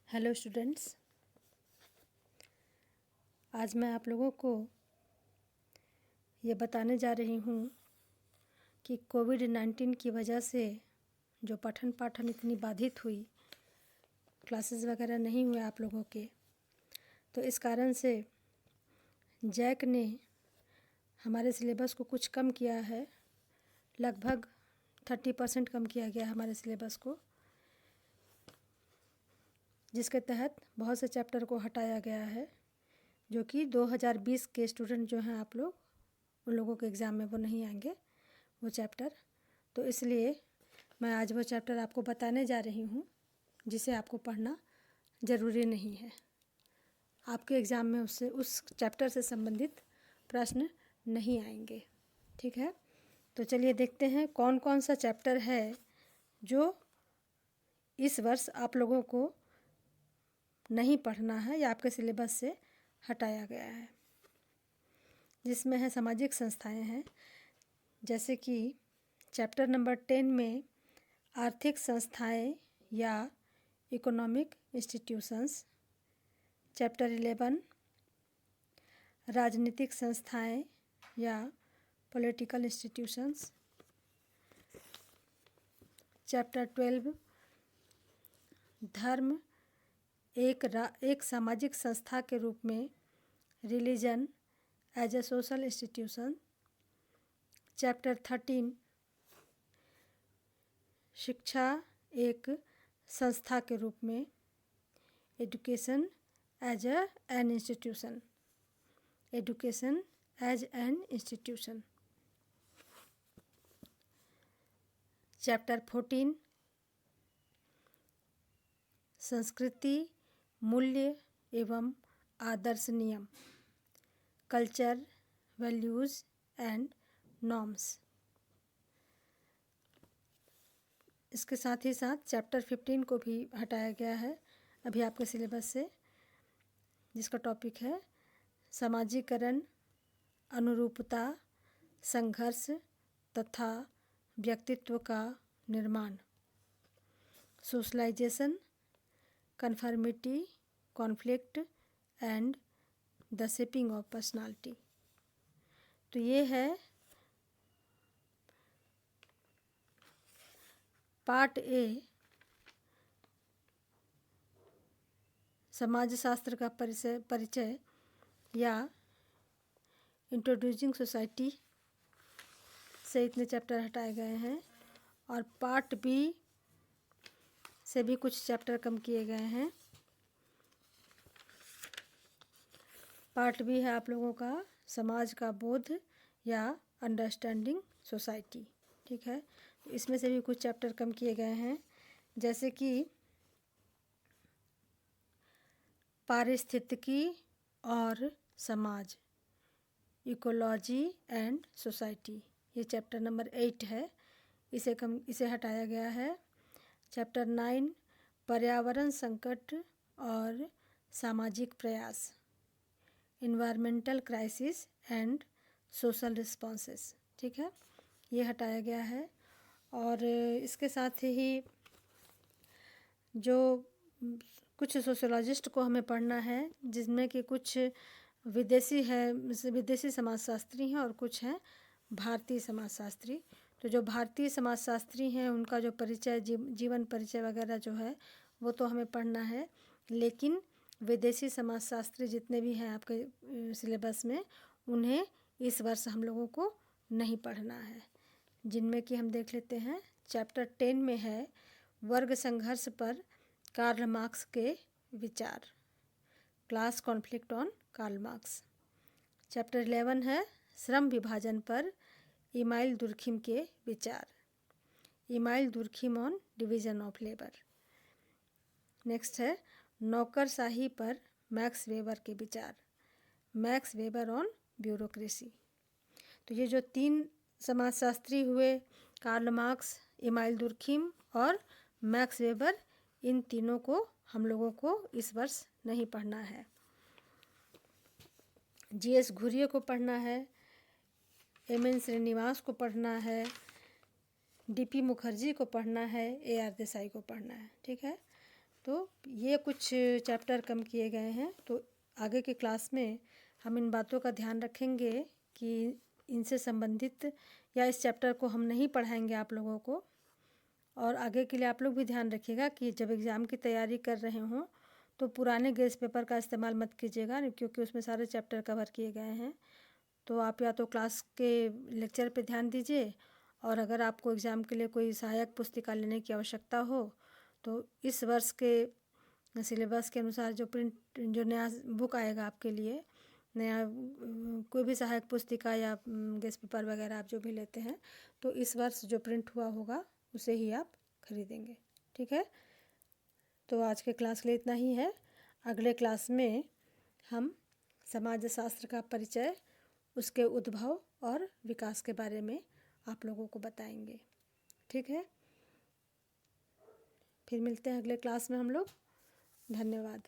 Hello students, आज मैं आप लोगों को ये बताने जा रही हूँ कि कोविड-19 की वजह से जो पठन पाठन इतनी बाधित हुई, क्लासेस वगैरह नहीं हुए आप लोगों के, तो इस कारण से जैक ने हमारे सिलेबस को कुछ कम किया है। लगभग 30% कम किया गया हमारे सिलेबस को, जिसके तहत बहुत से चैप्टर को हटाया गया है, जो कि 2020 के स्टूडेंट जो हैं आप लोग, उन लोगों के एग्ज़ाम में वो नहीं आएंगे वो चैप्टर। तो इसलिए मैं आज वो चैप्टर आपको बताने जा रही हूँ जिसे आपको पढ़ना ज़रूरी नहीं है। आपके एग्ज़ाम में उससे उस चैप्टर से संबंधित प्रश्न नहीं आएंगे। ठीक है, तो चलिए देखते हैं कौन कौन सा चैप्टर है जो इस वर्ष आप लोगों को नहीं पढ़ना है या आपके सिलेबस से हटाया गया है। जिसमें है सामाजिक संस्थाएं हैं, जैसे कि चैप्टर नंबर 10 में आर्थिक संस्थाएं या इकोनॉमिक इंस्टीट्यूशंस, चैप्टर 11 राजनीतिक संस्थाएं या पॉलिटिकल इंस्टीट्यूशंस, चैप्टर 12 धर्म एक सामाजिक संस्था के रूप में, religion as a social institution, chapter 13 शिक्षा एक संस्था के रूप में, education as an institution, education as an institution, chapter 14 संस्कृति मूल्य एवं आदर्श नियम, कल्चर वैल्यूज़ एंड नॉर्म्स। इसके साथ ही साथ चैप्टर 15 को भी हटाया गया है अभी आपके सिलेबस से, जिसका टॉपिक है समाजीकरण, अनुरूपता, संघर्ष तथा व्यक्तित्व का निर्माण, socialisation, conformity, conflict and the shaping of personality. तो ये है पार्ट ए, समाजशास्त्र का परिचय या इंट्रोड्यूसिंग सोसाइटी से इतने चैप्टर हटाए गए हैं, और पार्ट बी से भी कुछ चैप्टर कम किए गए हैं। पार्ट बी है आप लोगों का समाज का बोध या अंडरस्टैंडिंग सोसाइटी। ठीक है, तो इसमें से भी कुछ चैप्टर कम किए गए हैं, जैसे कि पारिस्थितिकी और समाज, इकोलॉजी एंड सोसाइटी, ये चैप्टर नंबर 8 है, इसे हटाया गया है। चैप्टर 9 पर्यावरण संकट और सामाजिक प्रयास, environmental crisis and social responses. ठीक है, ये हटाया गया है। और इसके साथ ही जो कुछ सोशोलॉजिस्ट को हमें पढ़ना है, जिसमें कि कुछ विदेशी समाजशास्त्री हैं और कुछ हैं भारतीय समाजशास्त्री। तो जो भारतीय समाजशास्त्री हैं उनका जो परिचय, जीवन परिचय वगैरह जो है वो तो हमें पढ़ना है, लेकिन विदेशी समाजशास्त्री जितने भी हैं आपके सिलेबस में, उन्हें इस वर्ष हम लोगों को नहीं पढ़ना है। जिनमें कि हम देख लेते हैं, चैप्टर 10 में है वर्ग संघर्ष पर कार्ल मार्क्स के विचार, class conflict on Karl Marx. Chapter 11 है श्रम विभाजन पर इमाइल दुर्खिम के विचार, Emile Durkheim on division of labour. Next है नौकरशाही पर मैक्स वेबर के विचार, मैक्स वेबर ऑन ब्यूरोक्रेसी। तो ये जो 3 समाजशास्त्री हुए, कार्ल मार्क्स, इमाइल दुर्खिम और मैक्स वेबर, इन तीनों को हम लोगों को इस वर्ष नहीं पढ़ना है। जीएस घुरिये को पढ़ना है, एमएन श्रीनिवास को पढ़ना है, डीपी मुखर्जी को पढ़ना है, एआर देसाई को पढ़ना है। ठीक है, तो ये कुछ चैप्टर कम किए गए हैं, तो आगे की क्लास में हम इन बातों का ध्यान रखेंगे कि इनसे संबंधित या इस चैप्टर को हम नहीं पढ़ाएंगे आप लोगों को। और आगे के लिए आप लोग भी ध्यान रखिएगा कि जब एग्ज़ाम की तैयारी कर रहे हों तो पुराने गेस पेपर का इस्तेमाल मत कीजिएगा, क्योंकि उसमें सारे चैप्टर कवर किए गए हैं। तो आप या तो क्लास के लेक्चर पे ध्यान दीजिए, और अगर आपको एग्ज़ाम के लिए कोई सहायक पुस्तिका लेने की आवश्यकता हो तो इस वर्ष के सिलेबस के अनुसार जो नया बुक आएगा आपके लिए, नया कोई भी सहायक पुस्तिका या गेस्ट पेपर वगैरह आप जो भी लेते हैं, तो इस वर्ष जो प्रिंट हुआ होगा उसे ही आप खरीदेंगे। ठीक है, तो आज के क्लास के लिए इतना ही है। अगले क्लास में हम समाज शास्त्र का परिचय, उसके उद्भव और विकास के बारे में आप लोगों को बताएंगे। ठीक है, फिर मिलते हैं अगले क्लास में हम लोग। धन्यवाद।